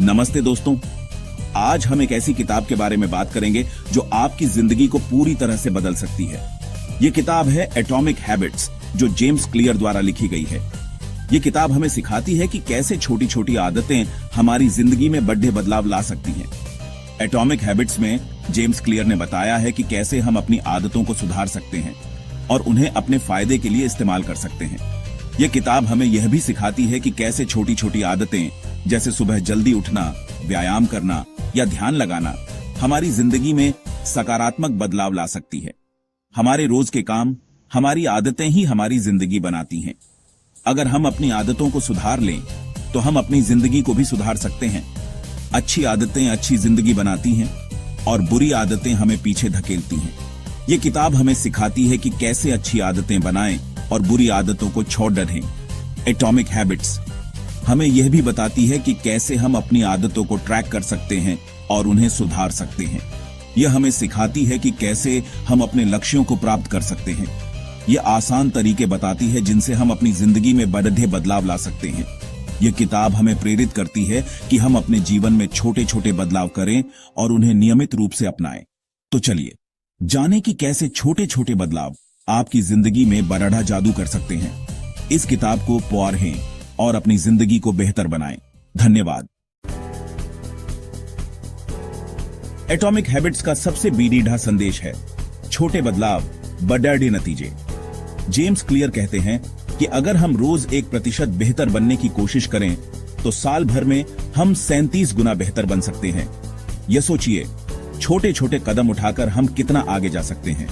नमस्ते दोस्तों, आज हम एक ऐसी किताब के बारे में बात करेंगे जो आपकी जिंदगी को पूरी तरह से बदल सकती है। ये किताब है एटॉमिक हैबिट्स, जो जेम्स क्लियर द्वारा लिखी गई है। ये किताब हमें सिखाती है कि कैसे छोटी छोटी आदतें हमारी जिंदगी में बड़े बदलाव ला सकती हैं। एटॉमिक हैबिट्स में जेम्स क्लियर ने बताया है कि कैसे हम अपनी आदतों को सुधार सकते हैं और उन्हें अपने फायदे के लिए इस्तेमाल कर सकते हैं। ये किताब हमें यह भी सिखाती है कि कैसे छोटी छोटी आदतें जैसे सुबह जल्दी उठना, व्यायाम करना या ध्यान लगाना हमारी जिंदगी में सकारात्मक बदलाव ला सकती है। हमारे रोज के काम, हमारी आदतें ही हमारी जिंदगी बनाती हैं। अगर हम अपनी आदतों को सुधार लें तो हम अपनी जिंदगी को भी सुधार सकते हैं। अच्छी आदतें अच्छी जिंदगी बनाती हैं और बुरी आदतें हमें पीछे धकेलती हैं। ये किताब हमें सिखाती है कि कैसे अच्छी आदतें बनाएं और बुरी आदतों को छोड़ दें। एटॉमिक हैबिट्स हमें यह भी बताती है कि कैसे हम अपनी आदतों को ट्रैक कर सकते हैं और उन्हें सुधार सकते हैं। यह हमें सिखाती है कि कैसे हम अपने लक्ष्यों को प्राप्त कर सकते हैं। यह आसान तरीके बताती है जिनसे हम अपनी जिंदगी में बड़े बदलाव ला सकते हैं। यह किताब हमें प्रेरित करती है कि हम अपने जीवन में छोटे छोटे बदलाव करें और उन्हें नियमित रूप से अपनाएं। तो चलिए जानें कि कैसे छोटे छोटे बदलाव आपकी जिंदगी में बड़ा जादू कर सकते हैं। इस किताब को पढ़ें और अपनी जिंदगी को बेहतर बनाएं। धन्यवाद। एटॉमिक हैबिट्स का सबसे बीरीढ़ा संदेश है, छोटे बदलाव बड़े नतीजे। जेम्स क्लियर कहते हैं कि अगर हम रोज 1% बेहतर बनने की कोशिश करें तो साल भर में हम 37 गुना बेहतर बन सकते हैं। यह सोचिए, छोटे छोटे कदम उठाकर हम कितना आगे जा सकते हैं।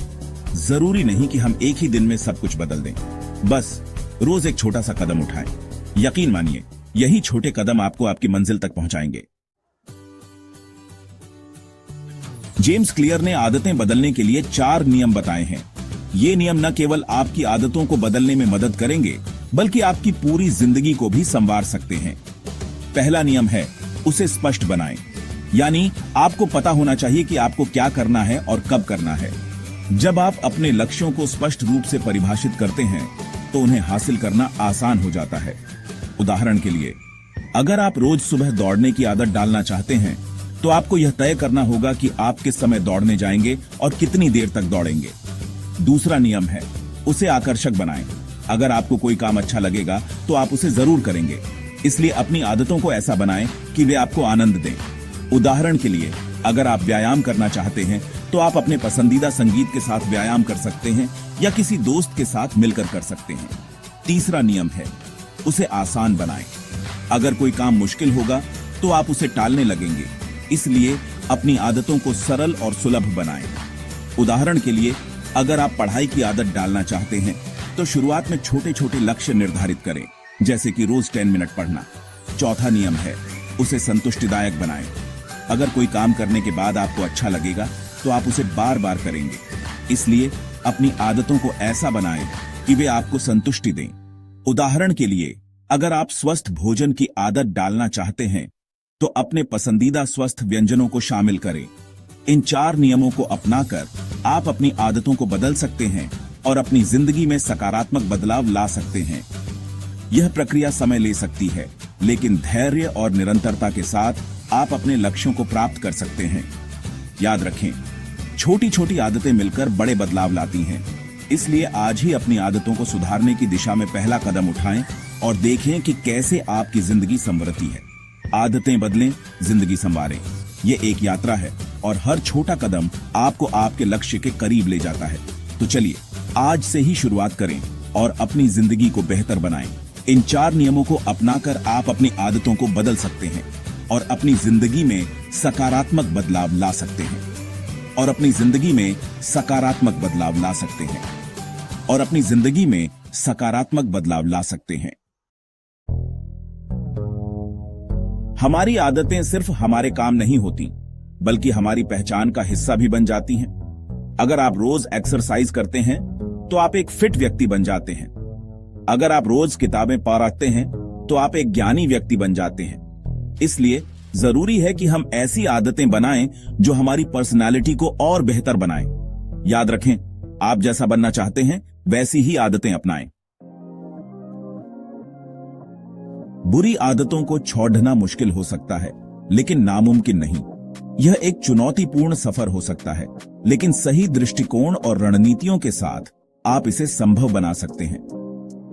जरूरी नहीं कि हम एक ही दिन में सब कुछ बदल दें, बस रोज एक छोटा सा कदम उठाएं। यकीन मानिए, यही छोटे कदम आपको आपकी मंजिल तक पहुंचाएंगे। जेम्स क्लियर ने आदतें बदलने के लिए 4 नियम बताए हैं। ये नियम न केवल आपकी आदतों को बदलने में मदद करेंगे, बल्कि आपकी पूरी जिंदगी को भी संवार सकते हैं। पहला नियम है, उसे स्पष्ट बनाएं। यानी आपको पता होना चाहिए कि आपको क्या करना है और कब करना है। जब आप अपने लक्ष्यों को स्पष्ट रूप से परिभाषित करते हैं तो उन्हें हासिल करना आसान हो जाता है। उदाहरण के लिए, अगर आप रोज सुबह दौड़ने की आदत डालना चाहते हैं तो आपको यह तय करना होगा कि आप किस समय दौड़ने जाएंगे और कितनी देर तक दौड़ेंगे। दूसरा नियम है, उसे आकर्षक बनाएं। अगर आपको कोई काम अच्छा लगेगा तो आप उसे जरूर करेंगे, इसलिए अपनी आदतों को ऐसा बनाएं कि वे आपको आनंद दें। उदाहरण के लिए, अगर आप व्यायाम करना चाहते हैं तो आप अपने पसंदीदा संगीत के साथ व्यायाम कर सकते हैं या किसी दोस्त के साथ मिलकर कर सकते हैं। तीसरा नियम है, उसे आसान बनाएं। अगर कोई काम मुश्किल होगा तो आप उसे टालने लगेंगे, इसलिए अपनी आदतों को सरल और सुलभ बनाएं। उदाहरण के लिए, अगर आप पढ़ाई की आदत डालना चाहते हैं तो शुरुआत में छोटे छोटे लक्ष्य निर्धारित करें, जैसे कि रोज 10 मिनट पढ़ना। चौथा नियम है, उसे संतुष्टिदायक बनाएं। अगर कोई काम करने के बाद आपको अच्छा लगेगा तो आप उसे बार बार करेंगे, इसलिए अपनी आदतों को ऐसा बनाएं कि वे आपको संतुष्टि दें। उदाहरण के लिए, अगर आप स्वस्थ भोजन की आदत डालना चाहते हैं तो अपने पसंदीदा स्वस्थ व्यंजनों को शामिल करें। इन 4 नियमों को अपनाकर आप अपनी आदतों को बदल सकते हैं और अपनी जिंदगी में सकारात्मक बदलाव ला सकते हैं। यह प्रक्रिया समय ले सकती है, लेकिन धैर्य और निरंतरता के साथ आप अपने लक्ष्यों को प्राप्त कर सकते हैं। याद रखें, छोटी छोटी आदतें मिलकर बड़े बदलाव लाती हैं। इसलिए आज ही अपनी आदतों को सुधारने की दिशा में पहला कदम उठाएं और देखें कि कैसे आपकी जिंदगी संवरती है। आदतें बदलें, जिंदगी संवारें। ये एक यात्रा है और हर छोटा कदम आपको आपके लक्ष्य के करीब ले जाता है। तो चलिए आज से ही शुरुआत करें और अपनी जिंदगी को बेहतर बनाएं। इन 4 नियमों को अपनाकर आप अपनी आदतों को बदल सकते हैं और अपनी जिंदगी में सकारात्मक बदलाव ला सकते हैं और अपनी जिंदगी में सकारात्मक बदलाव ला सकते हैं और अपनी जिंदगी में सकारात्मक बदलाव ला सकते हैं। हमारी आदतें सिर्फ हमारे काम नहीं होती, बल्कि हमारी पहचान का हिस्सा भी बन जाती हैं। अगर आप रोज एक्सरसाइज करते हैं तो आप एक फिट व्यक्ति बन जाते हैं। अगर आप रोज किताबें पढ़ते हैं तो आप एक ज्ञानी व्यक्ति बन जाते हैं। इसलिए जरूरी है कि हम ऐसी आदतें बनाएं जो हमारी पर्सनालिटी को और बेहतर बनाएं। याद रखें, आप जैसा बनना चाहते हैं वैसी ही आदतें अपनाएं। बुरी आदतों को छोड़ना मुश्किल हो सकता है, लेकिन नामुमकिन नहीं। यह एक चुनौतीपूर्ण सफर हो सकता है, लेकिन सही दृष्टिकोण और रणनीतियों के साथ आप इसे संभव बना सकते हैं।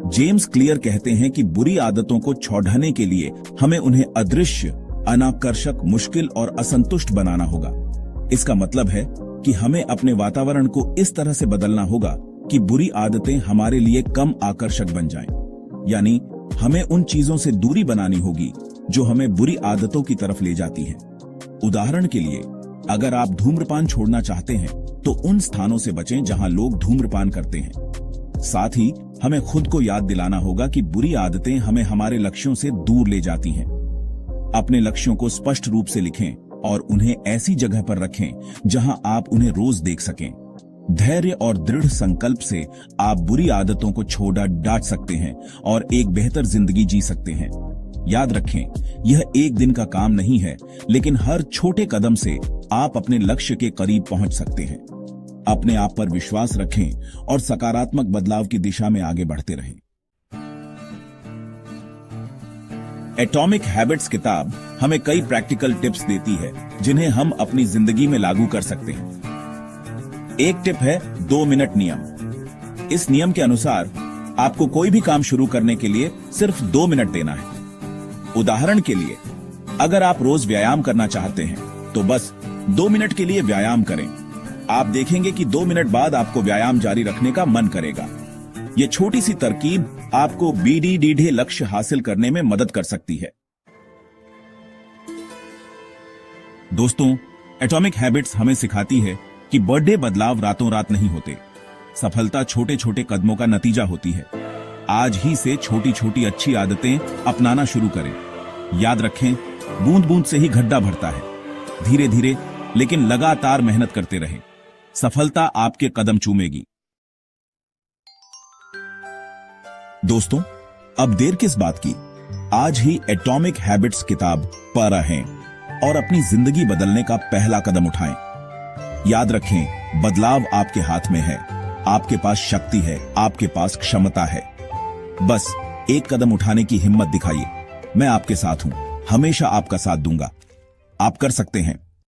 जेम्स क्लियर कहते हैं कि बुरी आदतों को छोड़ने के लिए हमें उन्हें अदृश्य, अनाकर्षक, मुश्किल और असंतुष्ट बनाना होगा। इसका मतलब है कि हमें अपने वातावरण को इस तरह से बदलना होगा कि बुरी आदतें हमारे लिए कम आकर्षक बन जाएं। यानी हमें उन चीजों से दूरी बनानी होगी जो हमें बुरी आदतों की तरफ ले जाती हैं। उदाहरण के लिए, अगर आप धूम्रपान छोड़ना चाहते हैं तो उन स्थानों से बचें जहां लोग धूम्रपान करते हैं। साथ ही हमें खुद को याद दिलाना होगा कि बुरी आदतें हमें हमारे लक्ष्यों से दूर ले जाती हैं। अपने लक्ष्यों को स्पष्ट रूप से लिखें और उन्हें ऐसी जगह पर रखें जहां आप उन्हें रोज देख सकें। धैर्य और दृढ़ संकल्प से आप बुरी आदतों को छोड़ा डाट सकते हैं और एक बेहतर जिंदगी जी सकते हैं। याद रखें, यह एक दिन का काम नहीं है, लेकिन हर छोटे कदम से आप अपने लक्ष्य के करीब पहुंच सकते हैं। अपने आप पर विश्वास रखें और सकारात्मक बदलाव की दिशा में आगे बढ़ते रहें। एटॉमिक हैबिट्स किताब हमें कई प्रैक्टिकल टिप्स देती है जिन्हें हम अपनी जिंदगी में लागू कर सकते हैं। एक टिप है 2 मिनट नियम। इस नियम के अनुसार आपको कोई भी काम शुरू करने के लिए सिर्फ 2 मिनट देना है। उदाहरण के लिए, अगर आप रोज व्यायाम करना चाहते हैं तो बस 2 मिनट के लिए व्यायाम करें। आप देखेंगे कि 2 मिनट बाद आपको व्यायाम जारी रखने का मन करेगा। ये छोटी सी तरकीब आपको बीडीडीढे लक्ष्य हासिल करने में मदद कर सकती है। दोस्तों, एटॉमिक हैबिट्स हमें सिखाती है कि बड़े बदलाव रातों रात नहीं होते। सफलता छोटे छोटे कदमों का नतीजा होती है। आज ही से छोटी छोटी अच्छी आदतें अपनाना शुरू करें। याद रखें, बूंद बूंद से ही गड्ढा भरता है। धीरे धीरे लेकिन लगातार मेहनत करते रहें। सफलता आपके कदम चूमेगी। दोस्तों, अब देर किस बात की, आज ही एटॉमिक हैबिट्स किताब पढ़ें और अपनी जिंदगी बदलने का पहला कदम उठाएं। याद रखें, बदलाव आपके हाथ में है। आपके पास शक्ति है, आपके पास क्षमता है। बस एक कदम उठाने की हिम्मत दिखाइए। मैं आपके साथ हूं, हमेशा आपका साथ दूंगा। आप कर सकते हैं।